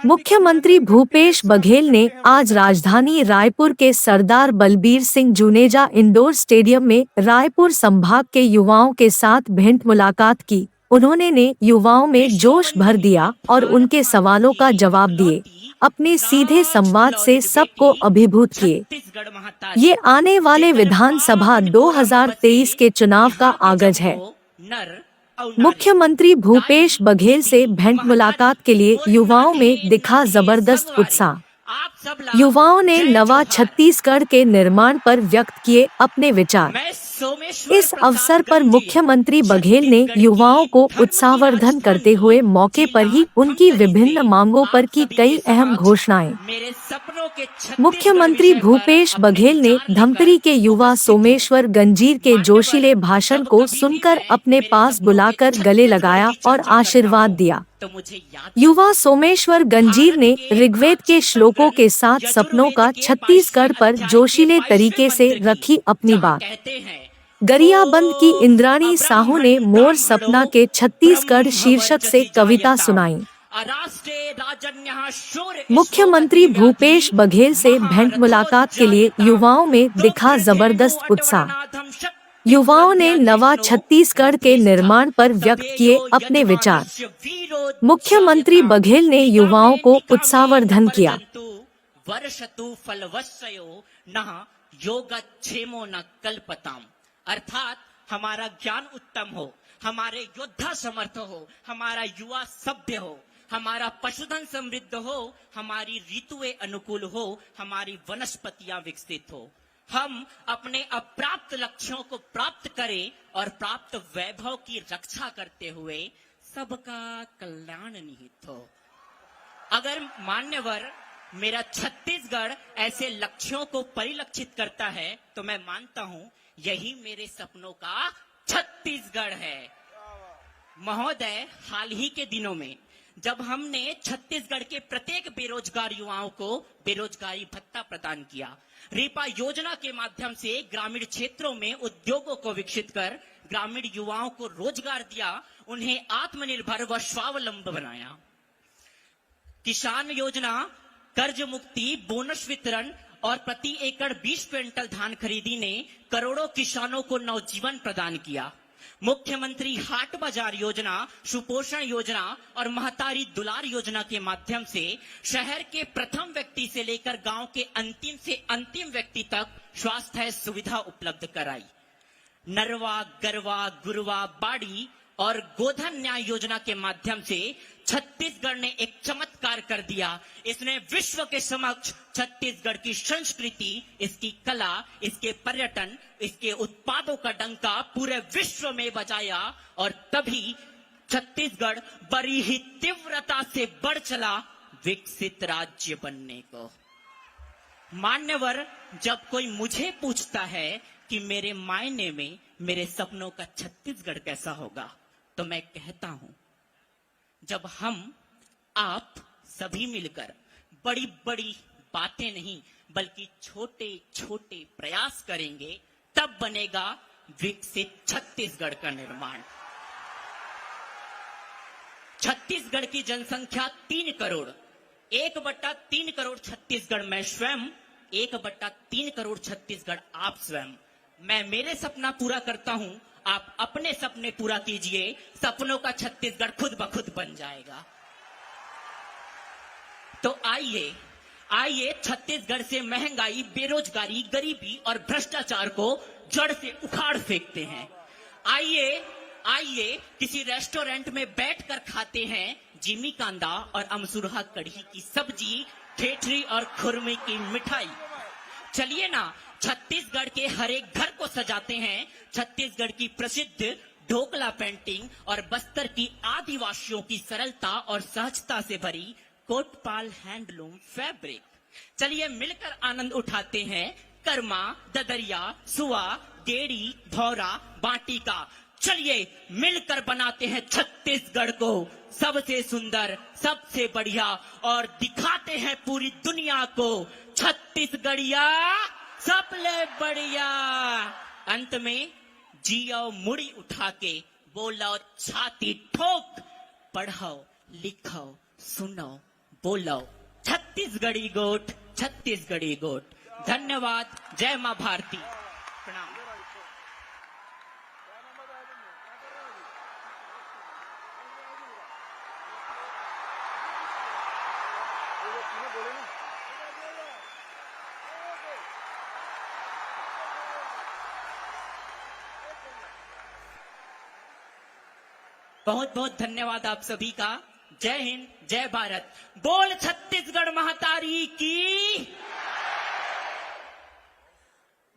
मुख्यमंत्री भूपेश बघेल ने आज राजधानी रायपुर के सरदार बलबीर सिंह जुनेजा इंडोर स्टेडियम में रायपुर संभाग के युवाओं के साथ भेंट मुलाकात की। उन्होंने युवाओं में जोश भर दिया और उनके सवालों का जवाब दिए। अपने सीधे संवाद से सबको अभिभूत किए। ये आने वाले विधानसभा 2023 के चुनाव का आगाज है। मुख्यमंत्री भूपेश बघेल से भेंट मुलाकात के लिए युवाओं में दिखा जबरदस्त उत्साह। युवाओं ने नवा छत्तीसगढ़ के निर्माण पर व्यक्त किए अपने विचार। इस अवसर पर मुख्यमंत्री बघेल ने युवाओं को उत्साहवर्धन करते हुए मौके पर ही उनकी विभिन्न मांगों पर की कई अहम घोषणाएं। मुख्यमंत्री भूपेश बघेल ने धमतरी के युवा सोमेश्वर गंजीर के जोशीले भाषण को सुनकर अपने पास बुलाकर गले लगाया और आशीर्वाद दिया। युवा सोमेश्वर गंजीर ने ऋग्वेद के श्लोकों के साथ सपनों का छत्तीसगढ़ पर जोशीले तरीके से रखी अपनी बात। गरियाबंद की इंद्राणी साहू ने मोर सपना के छत्तीसगढ़ शीर्षक से कविता सुनाई। मुख्यमंत्री भूपेश बघेल से भेंट मुलाकात के लिए युवाओं में दिखा जबरदस्त उत्साह। युवाओं ने नवा छत्तीसगढ़ के निर्माण पर व्यक्त किए अपने विचार। मुख्यमंत्री बघेल ने युवाओं को उत्साहवर्धन किया। अर्थात हमारा ज्ञान उत्तम हो, हमारे योद्धा समर्थ हो, हमारा युवा सभ्य हो, हमारा पशुधन समृद्ध हो, हमारी ऋतुएं अनुकूल हो, हमारी वनस्पतियां विकसित हो, हम अपने अप्राप्त लक्ष्यों को प्राप्त करें और प्राप्त वैभव की रक्षा करते हुए सबका कल्याण निहित हो। अगर मान्यवर मेरा छत्तीसगढ़ ऐसे लक्ष्यों को परिलक्षित करता है तो मैं मानता हूं यही मेरे सपनों का छत्तीसगढ़ है। महोदय, हाल ही के दिनों में जब हमने छत्तीसगढ़ के प्रत्येक बेरोजगार युवाओं को बेरोजगारी भत्ता प्रदान किया, रीपा योजना के माध्यम से ग्रामीण क्षेत्रों में उद्योगों को विकसित कर ग्रामीण युवाओं को रोजगार दिया, उन्हें आत्मनिर्भर व स्वावलंबी बनाया। किसान योजना, कर्ज मुक्ति, बोनस वितरण और प्रति एकड़ 20 क्विंटल धान खरीदी ने करोड़ों किसानों को नवजीवन प्रदान किया। मुख्यमंत्री हाट बाजार योजना, सुपोषण योजना और महतारी दुलार योजना के माध्यम से शहर के प्रथम व्यक्ति से लेकर गांव के अंतिम से अंतिम व्यक्ति तक स्वास्थ्य सुविधा उपलब्ध कराई। नरवा, गरवा, गुरवा, बाड़ी और गोधन न्याय योजना के माध्यम से छत्तीसगढ़ ने एक चमत्कार कर दिया। इसने विश्व के समक्ष छत्तीसगढ़ की संस्कृति, इसकी कला, इसके पर्यटन, इसके उत्पादों का डंका पूरे विश्व में बजाया और तभी छत्तीसगढ़ बड़ी ही तीव्रता से बढ़ चला विकसित राज्य बनने को। मान्यवर, जब कोई मुझे पूछता है कि मेरे मायने में मेरे सपनों का छत्तीसगढ़ कैसा होगा, तो मैं कहता हूं जब हम आप सभी मिलकर बड़ी बड़ी बातें नहीं बल्कि छोटे छोटे प्रयास करेंगे, तब बनेगा विकसित छत्तीसगढ़ का निर्माण। छत्तीसगढ़ की जनसंख्या 3 करोड़, 1/3 करोड़ छत्तीसगढ़ मैं स्वयं, 1/3 करोड़ छत्तीसगढ़ आप स्वयं। मैं मेरे सपना पूरा करता हूं, आप अपने सपने पूरा कीजिए, सपनों का छत्तीसगढ़ खुद ब खुद बन जाएगा। तो आइए छत्तीसगढ़ से महंगाई, बेरोजगारी, गरीबी और भ्रष्टाचार को जड़ से उखाड़ फेंकते हैं। आइए किसी रेस्टोरेंट में बैठकर खाते हैं जिमी कांदा और अमसुरहा कढ़ी की सब्जी, ठेठरी और खुरमे की मिठाई। चलिए ना, छत्तीसगढ़ के हर एक घर को सजाते हैं छत्तीसगढ़ की प्रसिद्ध ढोकला पेंटिंग और बस्तर की आदिवासियों की सरलता और सहजता से भरी कोटपाल हैंडलूम फैब्रिक। चलिए मिलकर आनंद उठाते हैं कर्मा, ददरिया, सुआ, गेड़ी, भौरा, बाटी का। चलिए मिलकर बनाते हैं छत्तीसगढ़ को सबसे सुंदर, सबसे बढ़िया और दिखाते हैं पूरी दुनिया को छत्तीसगढ़िया सबले बढ़िया। अंत में जियो मुड़ी उठा के बोलो छाती ठोक, पढ़ो, लिखो, सुनो, बोलो छत्तीसगढ़ी गोट, छत्तीसगढ़ी गोट। धन्यवाद। जय मां भारती। प्रणाम। बहुत बहुत धन्यवाद आप सभी का। जय हिंद, जय भारत। बोल छत्तीसगढ़ महातारी की।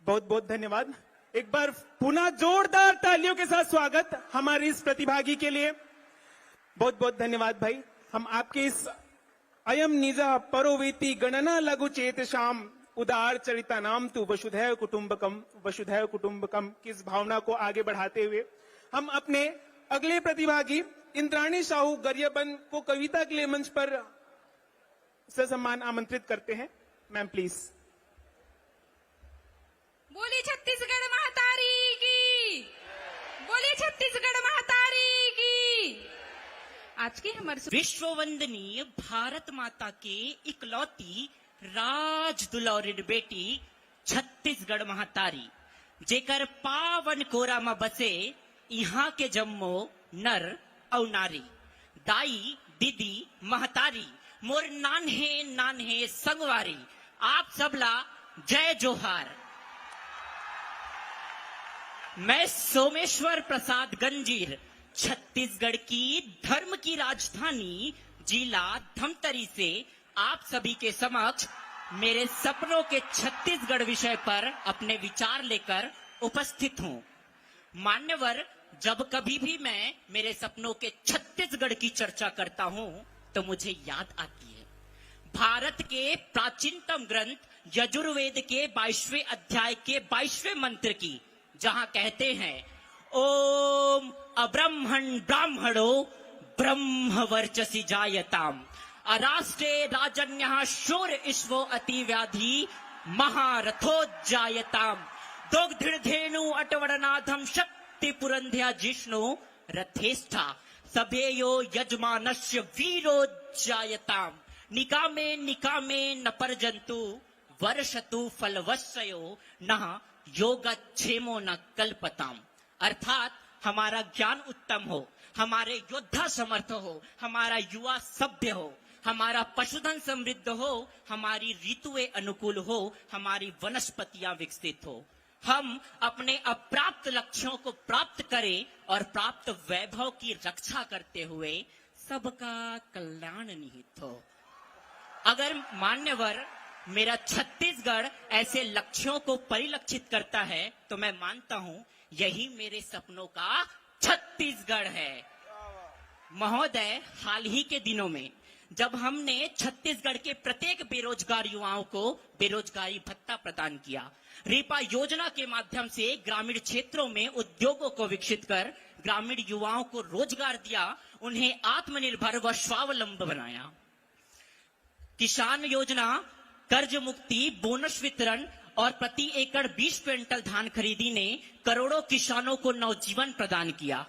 बहुत बहुत धन्यवाद। एक बार पुनः जोरदार तालियों के साथ स्वागत हमारी इस प्रतिभागी के लिए। बहुत बहुत धन्यवाद भाई। हम आपके इस अयम निजा परोवेति गणना लघु चेत शाम उदार चरिता नाम तु वसुधैव कुटुंबकम की इस भावना को आगे बढ़ाते हुए हम अपने अगले प्रतिभागी इंद्राणी साहू गरियाबंद को कविता के लिए मंच पर ससम्मान आमंत्रित करते हैं। Ma'am please. बोली छत्तीसगढ़ महातारी की, बोली छत्तीसगढ़ महातारी की। आज की हमारे विश्व वंदनीय भारत माता के इकलौती राज दुलौरिन बेटी छत्तीसगढ़ महातारी जेकर पावन कोरा में बसे यहाँ के जम्मो नर और नारी, दाई दीदी महतारी मोर नान्हे नान्हे संगवारी, आप सबला जय जोहार। मैं सोमेश्वर प्रसाद गंजीर छत्तीसगढ़ की धर्म की राजधानी जिला धमतरी से आप सभी के समक्ष मेरे सपनों के छत्तीसगढ़ विषय पर अपने विचार लेकर उपस्थित हूं। मान्यवर, जब कभी भी मैं मेरे सपनों के छत्तीसगढ़ की चर्चा करता हूं तो मुझे याद आती है भारत के प्राचीनतम ग्रंथ यजुर्वेद के 22वें अध्याय के 22वें मंत्र की, जहां कहते हैं ओम अब्रह्मण ब्राह्मणो ब्रह्म वर्चसी जायताम अराष्ट्रे राजन्यः शूर ईश्वो अति व्याधि महारथोज्जायताम दुग्धिर्धेनु अटवरनाथम शक्ति पुरंध्या जिष्णु रथेष्ठा सभेयो यजमानस्य वीरोज्जायताम निकामे निकामे न परजंतु वर्षतु फलवस्यो न योगक्षेमो न कल्पताम। अर्थात हमारा ज्ञान उत्तम हो, हमारे योद्धा समर्थ हो, हमारा युवा सभ्य हो, हमारा पशुधन समृद्ध हो, हमारी ऋतुएं अनुकूल हो, हमारी वनस्पतियां विकसित हो, हम अपने अप्राप्त लक्ष्यों को प्राप्त करें और प्राप्त वैभव की रक्षा करते हुए सबका कल्याण निहित हो। अगर मान्यवर मेरा छत्तीसगढ़ ऐसे लक्ष्यों को परिलक्षित करता है तो मैं मानता हूं यही मेरे सपनों का छत्तीसगढ़ है। महोदय, हाल ही के दिनों में जब हमने छत्तीसगढ़ के प्रत्येक बेरोजगार युवाओं को बेरोजगारी भत्ता प्रदान किया, रीपा योजना के माध्यम से ग्रामीण क्षेत्रों में उद्योगों को विकसित कर ग्रामीण युवाओं को रोजगार दिया, उन्हें आत्मनिर्भर व स्वावलंबी बनाया। किसान योजना, कर्ज मुक्ति, बोनस वितरण और प्रति एकड़ 20 क्विंटल धान खरीदी ने करोड़ों किसानों को नवजीवन प्रदान किया।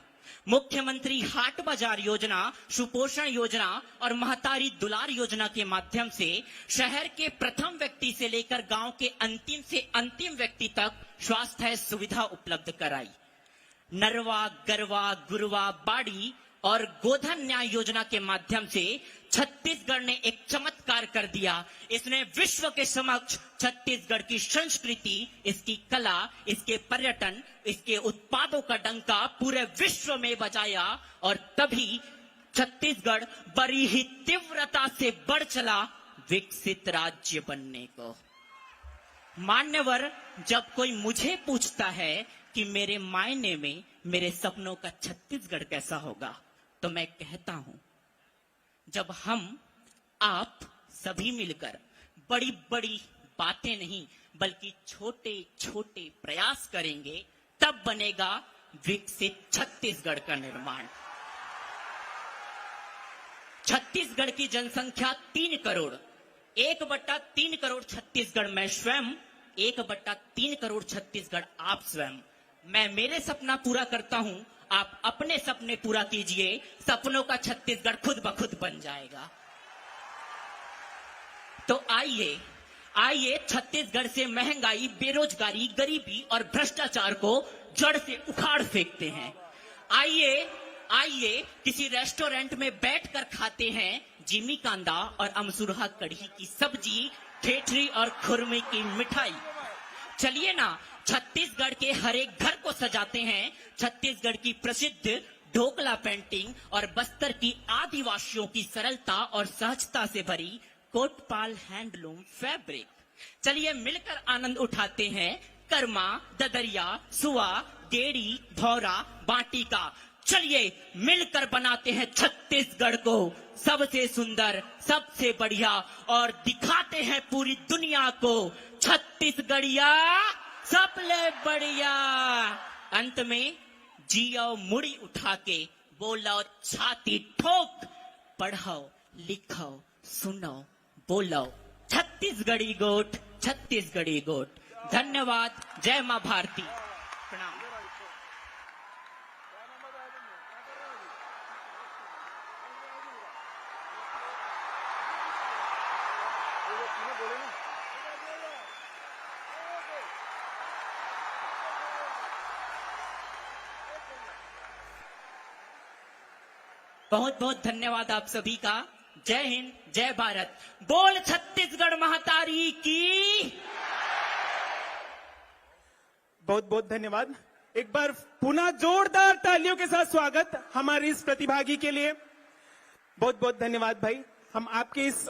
मुख्यमंत्री हाट बाजार योजना, सुपोषण योजना और महतारी दुलार योजना के माध्यम से शहर के प्रथम व्यक्ति से लेकर गांव के अंतिम से अंतिम व्यक्ति तक स्वास्थ्य सुविधा उपलब्ध कराई। नरवा, गरवा, गुरवा, बाड़ी और गोधन न्याय योजना के माध्यम से छत्तीसगढ़ ने एक चमत्कार कर दिया। इसने विश्व के समक्ष छत्तीसगढ़ की संस्कृति, इसकी कला, इसके पर्यटन, इसके उत्पादों का डंका पूरे विश्व में बजाया और तभी छत्तीसगढ़ बड़ी ही तीव्रता से बढ़ चला विकसित राज्य बनने को। मान्यवर, जब कोई मुझे पूछता है कि मेरे मायने में मेरे सपनों का छत्तीसगढ़ कैसा होगा, तो मैं कहता हूं जब हम आप सभी मिलकर बड़ी बड़ी बातें नहीं बल्कि छोटे छोटे प्रयास करेंगे, तब बनेगा विकसित छत्तीसगढ़ का निर्माण। छत्तीसगढ़ की जनसंख्या 3 करोड़, 1/3 करोड़ छत्तीसगढ़ मैं स्वयं, 1/3 करोड़ छत्तीसगढ़ आप स्वयं। मैं मेरे सपना पूरा करता हूं, आप अपने सपने पूरा कीजिए, सपनों का छत्तीसगढ़ खुद ब खुद बन जाएगा। तो आइए छत्तीसगढ़ से महंगाई, बेरोजगारी, गरीबी और भ्रष्टाचार को जड़ से उखाड़ फेंकते हैं। आइए किसी रेस्टोरेंट में बैठकर खाते हैं जिमी कांदा और अमसुरहा कढ़ी की सब्जी, ठेठरी और खुरमे की मिठाई। चलिए ना, छत्तीसगढ़ के हर एक घर को सजाते हैं छत्तीसगढ़ की प्रसिद्ध ढोकला पेंटिंग और बस्तर की आदिवासियों की सरलता और सहजता से भरी कोटपाल हैंडलूम फैब्रिक। चलिए मिलकर आनंद उठाते हैं कर्मा, ददरिया, सुआ, गेड़ी, भौरा, बाटी का। चलिए मिलकर बनाते हैं छत्तीसगढ़ को सबसे सुंदर, सबसे बढ़िया और दिखाते हैं पूरी दुनिया को छत्तीसगढ़िया सबले बढ़िया। अंत में जियो मुड़ी उठा के बोलो छाती ठोक, पढ़ो लिखो सुनो बोलो छत्तीसगढ़ी गोट, छत्तीसगढ़ी गोट। धन्यवाद। जय मां भारती। प्रणाम। बहुत बहुत धन्यवाद आप सभी का। जय हिंद, जय भारत। बोल छत्तीसगढ़ महातारी की। बहुत बहुत धन्यवाद। एक बार पुनः जोरदार तालियों के साथ स्वागत हमारी इस प्रतिभागी के लिए। बहुत बहुत धन्यवाद भाई। हम आपके इस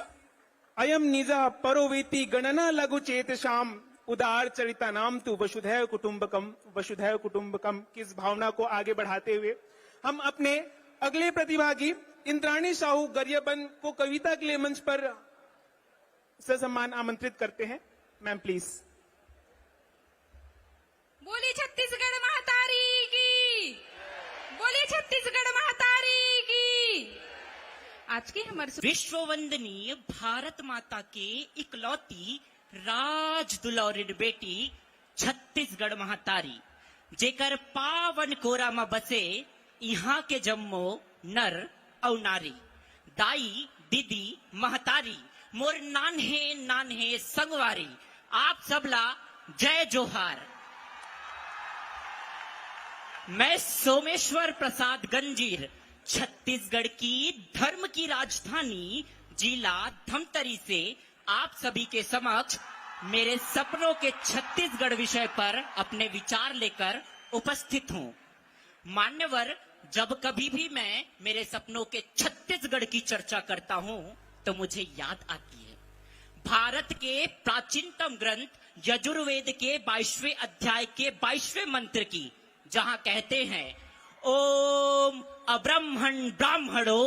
अयम निजा परोवेति गणना लघु चेत शाम उदार चरिता नाम तु वसुधैव कुटुंबकम की इस भावना को आगे बढ़ाते हुए हम अपने अगले प्रतिभागी इंद्राणी साहू गरियाबंद को कविता के लिए मंच पर ससम्मान आमंत्रित करते हैं। Ma'am please. बोली छत्तीसगढ़ महातारी की, बोली छत्तीसगढ़ महातारी की। आज की हमारे विश्व वंदनीय भारत माता के इकलौती राज दुलौरिन बेटी छत्तीसगढ़ महातारी, जेकर पावन कोरा में बसे यहाँ के जम्मो नर और नारी, दाई दीदी महतारी, मोर नान्हे नान्हे संगवारी, आप सबला जय जोहार। मैं सोमेश्वर प्रसाद गंजीर छत्तीसगढ़ की धर्म की राजधानी जिला धमतरी से आप सभी के समक्ष मेरे सपनों के छत्तीसगढ़ विषय पर अपने विचार लेकर उपस्थित हूँ। मान्यवर, जब कभी भी मैं मेरे सपनों के छत्तीसगढ़ की चर्चा करता हूँ तो मुझे याद आती है भारत के प्राचीनतम ग्रंथ यजुर्वेद के 22वें अध्याय के 22वें मंत्र की, जहाँ कहते हैं ओम अब्रह्मण ब्राह्मणो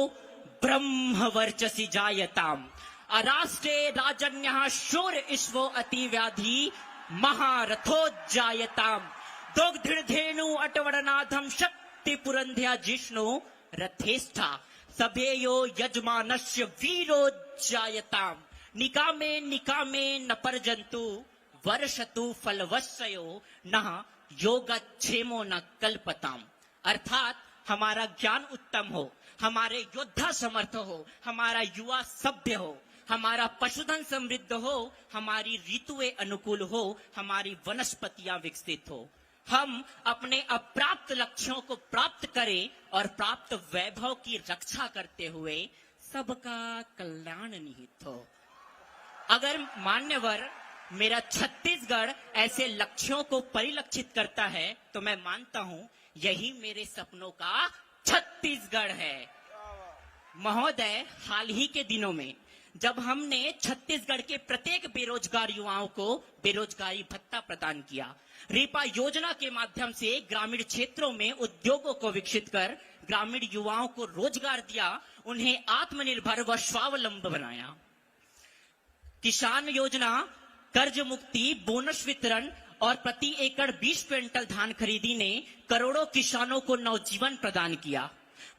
ब्रह्म वर्चसी जायताम अराष्ट्रे राजन्यः शूर ईश्वो अति व्याधि महारथोज्जायताम दुग्धिर्धेनु अटवरनाथम शक्ति पुरंध्या जिष्णु रथेष्ठा सभेयो यजमानस्य वीरोज्जायताम निकामे निकामे न परजंतु वर्षतु फलवस्यो न योगक्षेमो न कल्पताम। अर्थात हमारा ज्ञान उत्तम हो, हमारे योद्धा समर्थ हो, हमारा युवा सभ्य हो, हमारा पशुधन समृद्ध हो, हमारी ऋतुएं अनुकूल हो, हमारी वनस्पतियां विकसित हो, हम अपने अप्राप्त लक्ष्यों को प्राप्त करें और प्राप्त वैभव की रक्षा करते हुए सबका कल्याण निहित हो। अगर मान्यवर मेरा छत्तीसगढ़ ऐसे लक्ष्यों को परिलक्षित करता है तो मैं मानता हूं यही मेरे सपनों का छत्तीसगढ़ है। महोदय, हाल ही के दिनों में जब हमने छत्तीसगढ़ के प्रत्येक बेरोजगार युवाओं को बेरोजगारी भत्ता प्रदान किया, रीपा योजना के माध्यम से ग्रामीण क्षेत्रों में उद्योगों को विकसित कर ग्रामीण युवाओं को रोजगार दिया, उन्हें आत्मनिर्भर व स्वावलंबी बनाया। किसान योजना, कर्ज मुक्ति, बोनस वितरण और प्रति एकड़ 20 क्विंटल धान खरीदी ने करोड़ों किसानों को नवजीवन प्रदान किया।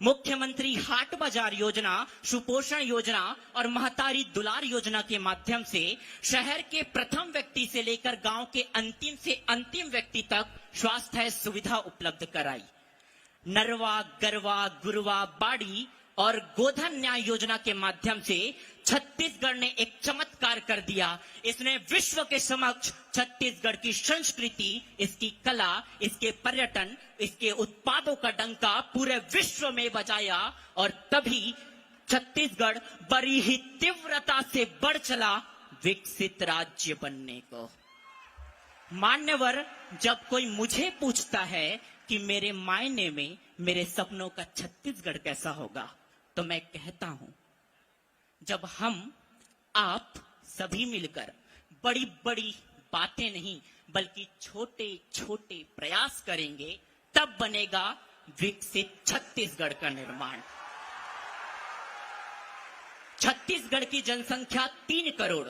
मुख्यमंत्री हाट बाजार योजना, सुपोषण योजना और महतारी दुलार योजना के माध्यम से शहर के प्रथम व्यक्ति से लेकर गांव के अंतिम से अंतिम व्यक्ति तक स्वास्थ्य सुविधा उपलब्ध कराई। नरवा, गरवा, गुरवा, बाड़ी और गोधन न्याय योजना के माध्यम से छत्तीसगढ़ ने एक चमत्कार कर दिया। इसने विश्व के समक्ष छत्तीसगढ़ की संस्कृति, इसकी कला, इसके पर्यटन, इसके उत्पादों का डंका पूरे विश्व में बजाया और तभी छत्तीसगढ़ बड़ी ही तीव्रता से बढ़ चला विकसित राज्य बनने को। मान्यवर, जब कोई मुझे पूछता है कि मेरे मायने में मेरे सपनों का छत्तीसगढ़ कैसा होगा, तो मैं कहता हूं, जब हम आप सभी मिलकर बड़ी बड़ी बातें नहीं बल्कि छोटे छोटे प्रयास करेंगे, तब बनेगा विकसित छत्तीसगढ़ का निर्माण। छत्तीसगढ़ की जनसंख्या 3 करोड़,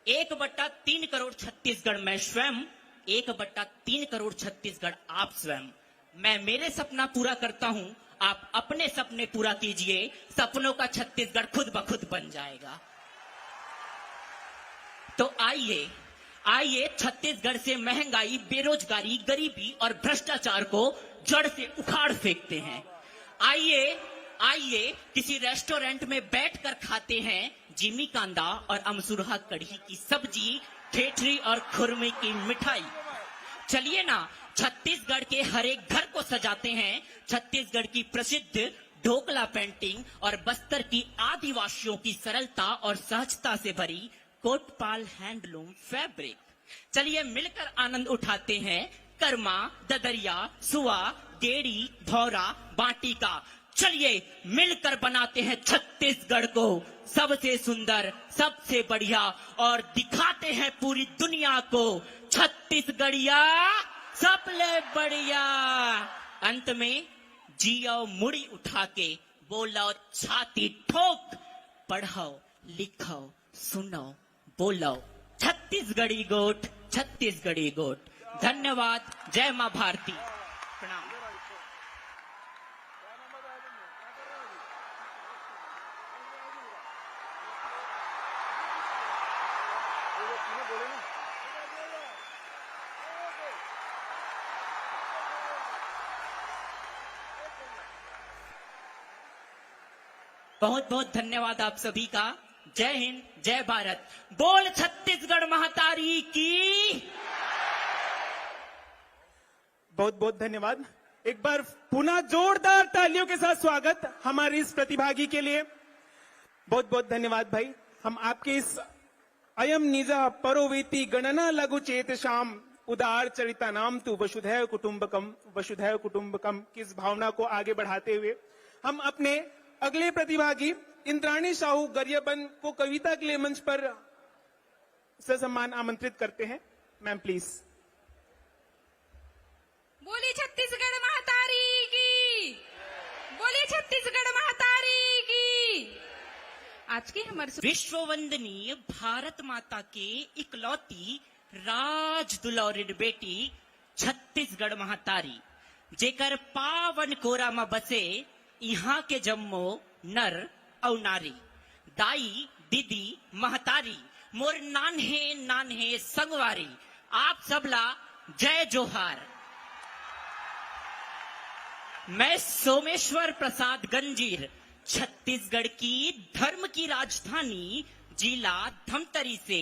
1/3 करोड़ छत्तीसगढ़ मैं स्वयं, 1/3 करोड़ छत्तीसगढ़ आप स्वयं। मैं मेरे सपना पूरा करता हूं, आप अपने सपने पूरा कीजिए, सपनों का छत्तीसगढ़ खुद ब खुद बन जाएगा। तो आइए छत्तीसगढ़ से महंगाई, बेरोजगारी, गरीबी और भ्रष्टाचार को जड़ से उखाड़ फेंकते हैं। आइए किसी रेस्टोरेंट में बैठकर खाते हैं जिमी कांदा और अमसुरहा कढ़ी की सब्जी, ठेठरी और खुरमे की मिठाई। चलिए ना, छत्तीसगढ़ के हर एक घर को सजाते हैं छत्तीसगढ़ की प्रसिद्ध ढोकला पेंटिंग और बस्तर की आदिवासियों की सरलता और सहजता से भरी कोटपाल हैंडलूम फैब्रिक। चलिए मिलकर आनंद उठाते हैं कर्मा, ददरिया, सुआ, गेड़ी, भौरा, बाटी का। चलिए मिलकर बनाते हैं छत्तीसगढ़ को सबसे सुंदर, सबसे बढ़िया और दिखाते हैं पूरी दुनिया को छत्तीसगढ़िया सबले बढ़िया। अंत में जियो मुड़ी उठा के बोलो छाती ठोक, पढ़ो लिखो सुनो बोलो छत्तीसगढ़ी गोट, छत्तीसगढ़ी गोट। धन्यवाद। जय मां भारती। प्रणाम। बहुत बहुत धन्यवाद आप सभी का। जय हिंद, जय भारत। बोल छत्तीसगढ़ महातारी की। बहुत बहुत धन्यवाद। एक बार पुनः जोरदार तालियों के साथ स्वागत हमारी इस प्रतिभागी के लिए। बहुत बहुत धन्यवाद भाई। हम आपके इस अयम निजा परोवेति गणना लघु चेत शाम उदार चरिता नाम तु वसुधैव कुटुंबकम की इस भावना को आगे बढ़ाते हुए हम अपने अगले प्रतिभागी इंद्राणी साहू गरियाबंद को कविता के लिए मंच पर ससम्मान आमंत्रित करते हैं। Ma'am please. बोली छत्तीसगढ़ महातारी की, बोली छत्तीसगढ़ महातारी की। आज की हमारे विश्व वंदनीय भारत माता के इकलौती राज दुलौरिन बेटी छत्तीसगढ़ महातारी, जेकर पावन कोरा में बसे यहाँ के जम्मो नर और नारी, दाई दीदी महतारी, मोर नान्हे नान्हे संगवारी, आप सबला जय जोहार। मैं सोमेश्वर प्रसाद गंजीर छत्तीसगढ़ की धर्म की राजधानी जिला धमतरी से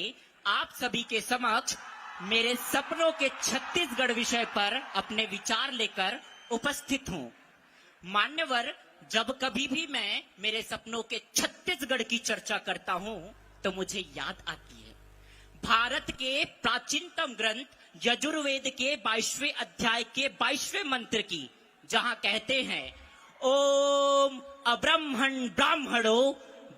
आप सभी के समक्ष मेरे सपनों के छत्तीसगढ़ विषय पर अपने विचार लेकर उपस्थित हूं। मान्यवर, जब कभी भी मैं मेरे सपनों के छत्तीसगढ़ की चर्चा करता हूं तो मुझे याद आती है भारत के प्राचीनतम ग्रंथ यजुर्वेद के 22वें अध्याय के 22वें मंत्र की, जहां कहते हैं ओम अब्रह्मण ब्राह्मणो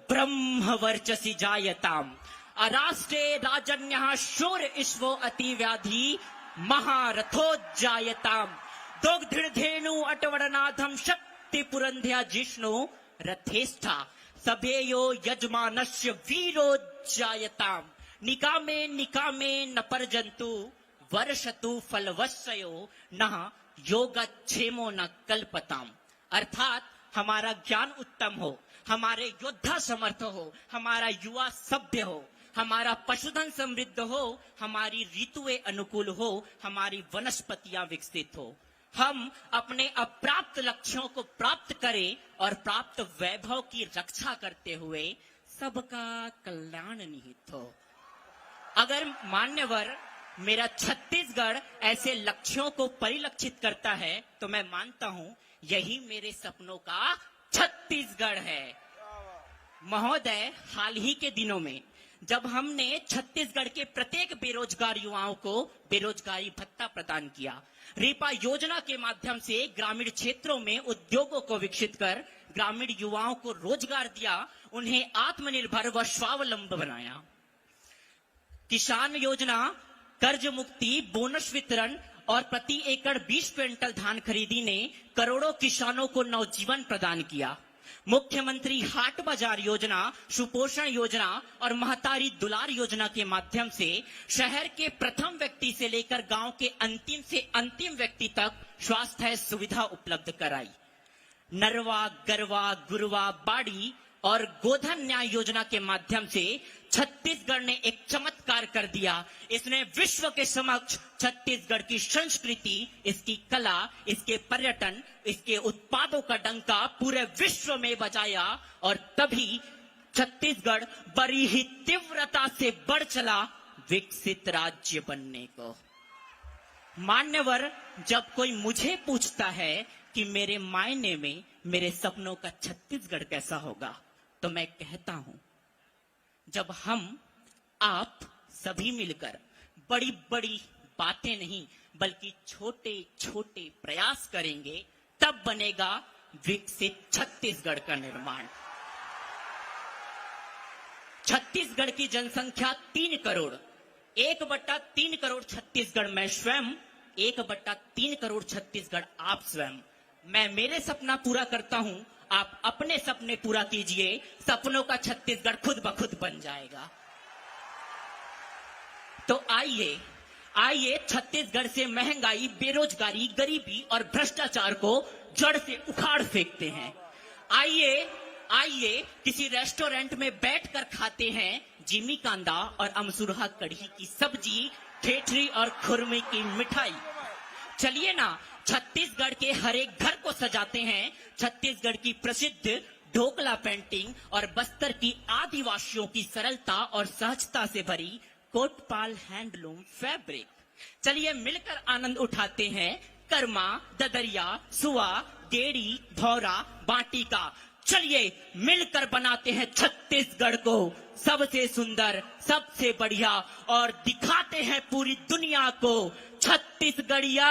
ब्रह्म वर्चसी जायताम अराष्ट्रे राजन्यः शूर ईश्वो अति व्याधि महारथोज्जायताम दोग्धिर्धेनु अटवरनाथम शक्ति पुरंध्या जिष्णु रथेष्ठा सभेयो यजमानस्य वीरोज्जायताम निकामे निकामे न परजंतु वर्षतु फलवस्यो न योगक्षेमो न कल्पताम। अर्थात हमारा ज्ञान उत्तम हो, हमारे योद्धा समर्थ हो, हमारा युवा सभ्य हो, हमारा पशुधन समृद्ध हो, हमारी ऋतुएं अनुकूल हो, हमारी वनस्पतियां विकसित हो, हम अपने अप्राप्त लक्ष्यों को प्राप्त करें और प्राप्त वैभव की रक्षा करते हुए सबका कल्याण निहित हो। अगर मान्यवर मेरा छत्तीसगढ़ ऐसे लक्ष्यों को परिलक्षित करता है तो मैं मानता हूं यही मेरे सपनों का छत्तीसगढ़ है। महोदय, हाल ही के दिनों में जब हमने छत्तीसगढ़ के प्रत्येक बेरोजगार युवाओं को बेरोजगारी भत्ता प्रदान किया, रीपा योजना के माध्यम से ग्रामीण क्षेत्रों में उद्योगों को विकसित कर ग्रामीण युवाओं को रोजगार दिया, उन्हें आत्मनिर्भर व स्वावलंबी बनाया। किसान योजना, कर्ज मुक्ति, बोनस वितरण और प्रति एकड़ 20 क्विंटल धान खरीदी ने करोड़ों किसानों को नवजीवन प्रदान किया। मुख्यमंत्री हाट बाजार योजना, सुपोषण योजना और महतारी दुलार योजना के माध्यम से शहर के प्रथम व्यक्ति से लेकर गांव के अंतिम से अंतिम व्यक्ति तक स्वास्थ्य सुविधा उपलब्ध कराई। नरवा, गरवा, गुरवा, बाड़ी और गोधन न्याय योजना के माध्यम से छत्तीसगढ़ ने एक चमत्कार कर दिया। इसने विश्व के समक्ष छत्तीसगढ़ की संस्कृति, इसकी कला, इसके पर्यटन, इसके उत्पादों का डंका पूरे विश्व में बजाया और तभी छत्तीसगढ़ बड़ी ही तीव्रता से बढ़ चला विकसित राज्य बनने को। मान्यवर, जब कोई मुझे पूछता है कि मेरे मायने में मेरे सपनों का छत्तीसगढ़ कैसा होगा, तो मैं कहता हूं जब हम आप सभी मिलकर बड़ी बड़ी बातें नहीं बल्कि छोटे छोटे प्रयास करेंगे, तब बनेगा विकसित छत्तीसगढ़ का निर्माण। छत्तीसगढ़ की जनसंख्या 3 करोड़, 1/3 करोड़ छत्तीसगढ़ मैं स्वयं, 1/3 करोड़ छत्तीसगढ़ आप स्वयं। मैं मेरे सपना पूरा करता हूं, आप अपने सपने पूरा कीजिए, सपनों का छत्तीसगढ़ खुद ब खुद बन जाएगा। तो आइए छत्तीसगढ़ से महंगाई, बेरोजगारी, गरीबी और भ्रष्टाचार को जड़ से उखाड़ फेंकते हैं। आइए किसी रेस्टोरेंट में बैठकर खाते हैं जिमी कांदा और अमसुरहा कढ़ी की सब्जी, ठेठरी और खुरमे की मिठाई। चलिए ना, छत्तीसगढ़ के हर एक घर को सजाते हैं छत्तीसगढ़ की प्रसिद्ध ढोकला पेंटिंग और बस्तर की आदिवासियों की सरलता और सहजता से भरी कोटपाल हैंडलूम फैब्रिक। चलिए मिलकर आनंद उठाते हैं कर्मा, ददरिया, सुआ, गेड़ी, भौरा, बाटी का। चलिए मिलकर बनाते हैं छत्तीसगढ़ को सबसे सुंदर, सबसे बढ़िया और दिखाते हैं पूरी दुनिया को छत्तीसगढ़िया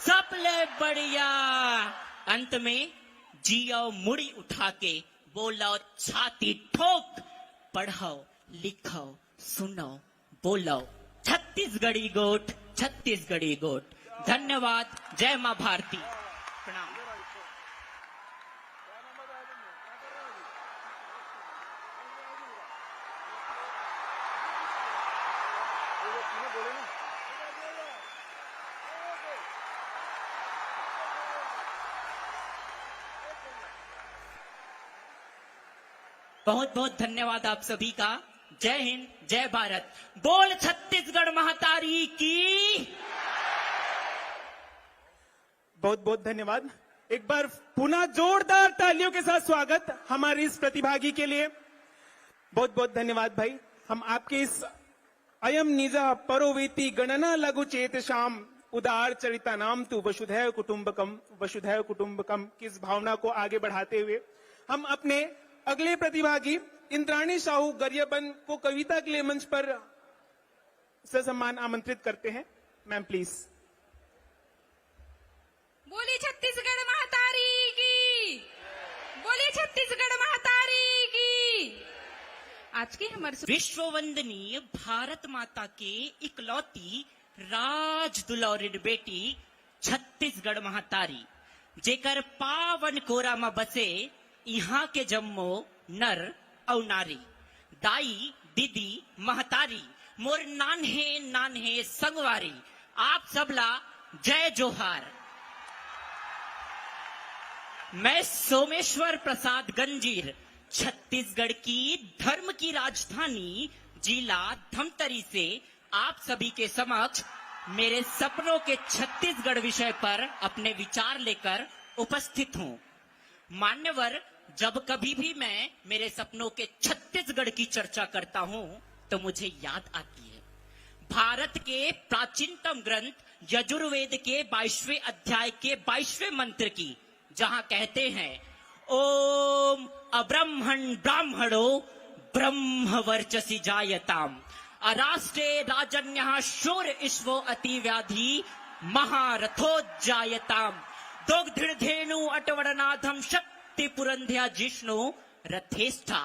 सबले बढ़िया। अंत में जियो मुड़ी उठा के बोलो छाती ठोक, पढ़ो, लिखो, सुनो, बोलो छत्तीसगढ़ी गोट, छत्तीसगढ़ी गोट। धन्यवाद। जय मां भारती। प्रणाम। बहुत बहुत धन्यवाद आप सभी का। जय हिंद, जय भारत। बोल छत्तीसगढ़ महातारी की। बहुत बहुत धन्यवाद। एक बार पुनः जोरदार तालियों के साथ स्वागत हमारी इस प्रतिभागी के लिए। बहुत बहुत धन्यवाद भाई। हम आपके इस अयम निजा परोवेति गणना लघु चेत शाम उदार चरिता नाम तु वसुधैव कुटुंबकम की इस भावना को आगे बढ़ाते हुए हम अपने अगले प्रतिभागी इंद्राणी साहू गरियाबंद को कविता के लिए मंच पर ससम्मान आमंत्रित करते हैं। Ma'am please. बोली छत्तीसगढ़ महातारी की, बोली छत्तीसगढ़ महातारी की। आज की हमारे विश्व वंदनीय भारत माता के इकलौती राज दुलौरिन बेटी छत्तीसगढ़ महातारी, जेकर पावन कोरा में बसे यहाँ के जम्मो नर और नारी, दाई, दीदी, महतारी, मोर नान्हे नान्हे संगवारी, आप सबला जय जोहार। मैं सोमेश्वर प्रसाद गंजीर छत्तीसगढ़ की धर्म की राजधानी जिला धमतरी से आप सभी के समक्ष मेरे सपनों के छत्तीसगढ़ विषय पर अपने विचार लेकर उपस्थित हूं। मान्यवर, जब कभी भी मैं मेरे सपनों के छत्तीसगढ़ की चर्चा करता हूं तो मुझे याद आती है भारत के प्राचीनतम ग्रंथ यजुर्वेद के 22वें अध्याय के 22वें मंत्र की, जहां कहते हैं ओम अब्रह्मण ब्राह्मणो ब्रह्म वर्चसी जायताम अराष्ट्रे राजन्यः शूर ईश्वो अतिव्याधि महारथोज्जायताम दुग्धेनु अटवरनाथम शक्ति पुरंध्या जिष्णु रथेष्ठा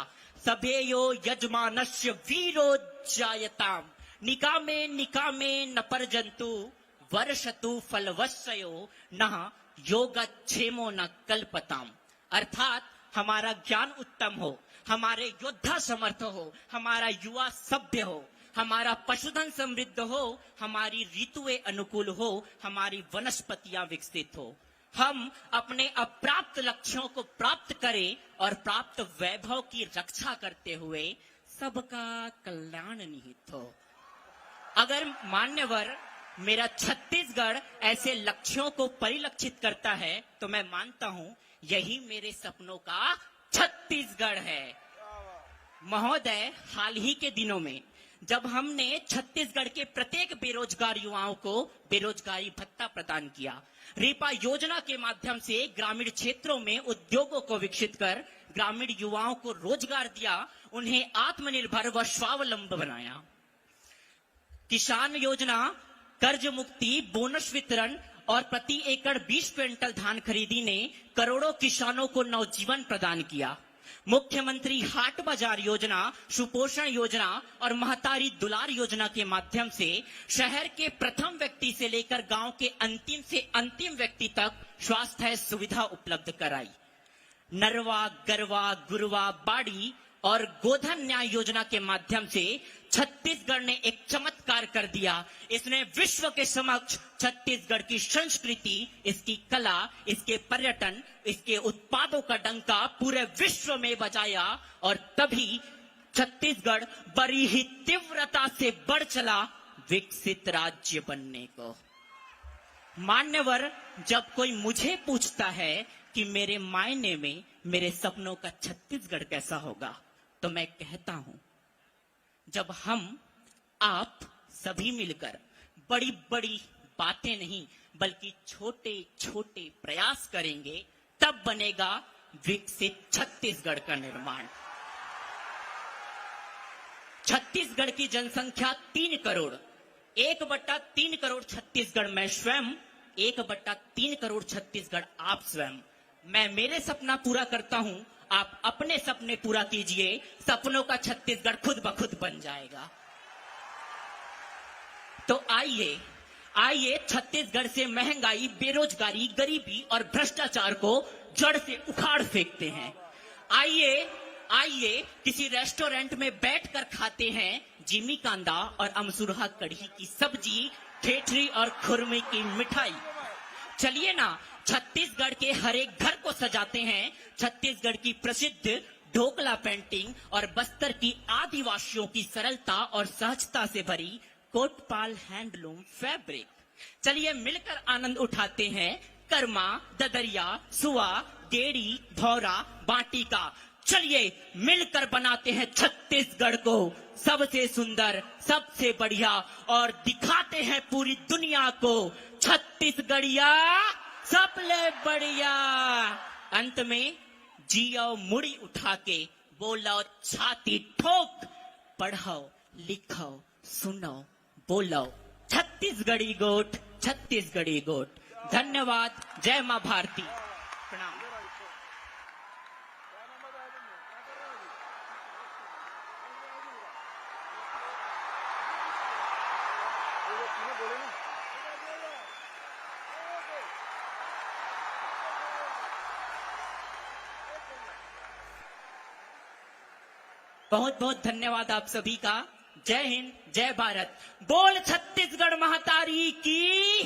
सभेयो यजमानस्य वीरोज्जायताम निकामे निकामे न परजंतु वर्षतु फलवस्यो न योगक्षेमो न कल्पताम। अर्थात हमारा ज्ञान उत्तम हो, हमारे योद्धा समर्थ हो, हमारा युवा सभ्य हो, हमारा पशुधन समृद्ध हो, हमारी ऋतुएं अनुकूल हो, हमारी वनस्पतियां विकसित हो, हम अपने अप्राप्त लक्ष्यों को प्राप्त करें और प्राप्त वैभव की रक्षा करते हुए सबका कल्याण निहित हो। अगर मान्यवर मेरा छत्तीसगढ़ ऐसे लक्ष्यों को परिलक्षित करता है तो मैं मानता हूं यही मेरे सपनों का छत्तीसगढ़ है। महोदय, हाल ही के दिनों में जब हमने छत्तीसगढ़ के प्रत्येक बेरोजगार युवाओं को बेरोजगारी भत्ता प्रदान किया, रीपा योजना के माध्यम से ग्रामीण क्षेत्रों में उद्योगों को विकसित कर ग्रामीण युवाओं को रोजगार दिया, उन्हें आत्मनिर्भर व स्वावलंबी बनाया। किसान योजना, कर्ज मुक्ति, बोनस वितरण और प्रति एकड़ 20 क्विंटल धान खरीदी ने करोड़ों किसानों को नवजीवन प्रदान किया। मुख्यमंत्री हाट बाजार योजना, सुपोषण योजना और महतारी दुलार योजना के माध्यम से शहर के प्रथम व्यक्ति से लेकर गांव के अंतिम से अंतिम व्यक्ति तक स्वास्थ्य सुविधा उपलब्ध कराई। नरवा, गरवा, गुरवा, बाड़ी और गोधन न्याय योजना के माध्यम से छत्तीसगढ़ ने एक चमत्कार कर दिया। इसने विश्व के समक्ष छत्तीसगढ़ की संस्कृति, इसकी कला, इसके पर्यटन, इसके उत्पादों का डंका पूरे विश्व में बजाया और तभी छत्तीसगढ़ बड़ी ही तीव्रता से बढ़ चला विकसित राज्य बनने को। मान्यवर, जब कोई मुझे पूछता है कि मेरे मायने में मेरे सपनों का छत्तीसगढ़ कैसा होगा, तो मैं कहता हूं जब हम आप सभी मिलकर बड़ी बड़ी बातें नहीं बल्कि छोटे छोटे प्रयास करेंगे, तब बनेगा विकसित छत्तीसगढ़ का निर्माण। छत्तीसगढ़ की जनसंख्या 3 करोड़, 1/3 करोड़ छत्तीसगढ़ मैं स्वयं, 1/3 करोड़ छत्तीसगढ़ आप स्वयं। मैं मेरे सपना पूरा करता हूं, आप अपने सपने पूरा कीजिए, सपनों का छत्तीसगढ़ खुद ब खुद बन जाएगा। तो आइए छत्तीसगढ़ से महंगाई, बेरोजगारी, गरीबी और भ्रष्टाचार को जड़ से उखाड़ फेंकते हैं। आइए किसी रेस्टोरेंट में बैठकर खाते हैं जिमी कांदा और अमसुरहा कढ़ी की सब्जी, ठेठरी और खुरमे की मिठाई। चलिए ना, छत्तीसगढ़ के हर एक घर को सजाते हैं छत्तीसगढ़ की प्रसिद्ध ढोकला पेंटिंग और बस्तर की आदिवासियों की सरलता और सहजता से भरी कोटपाल हैंडलूम फैब्रिक। चलिए मिलकर आनंद उठाते हैं कर्मा, ददरिया, सुआ, गेड़ी, भौरा, बाटी का। चलिए मिलकर बनाते हैं छत्तीसगढ़ को सबसे सुंदर, सबसे बढ़िया और दिखाते हैं पूरी दुनिया को छत्तीसगढ़िया सबले बढ़िया। अंत में जियो मुड़ी उठा के बोलो छाती ठोक, पढ़ो लिखो सुनो बोलो छत्तीसगढ़ी गोट, छत्तीसगढ़ी गोट। धन्यवाद। जय मां भारती। प्रणाम। बहुत बहुत धन्यवाद आप सभी का। जय हिंद, जय भारत। बोल छत्तीसगढ़ महातारी की।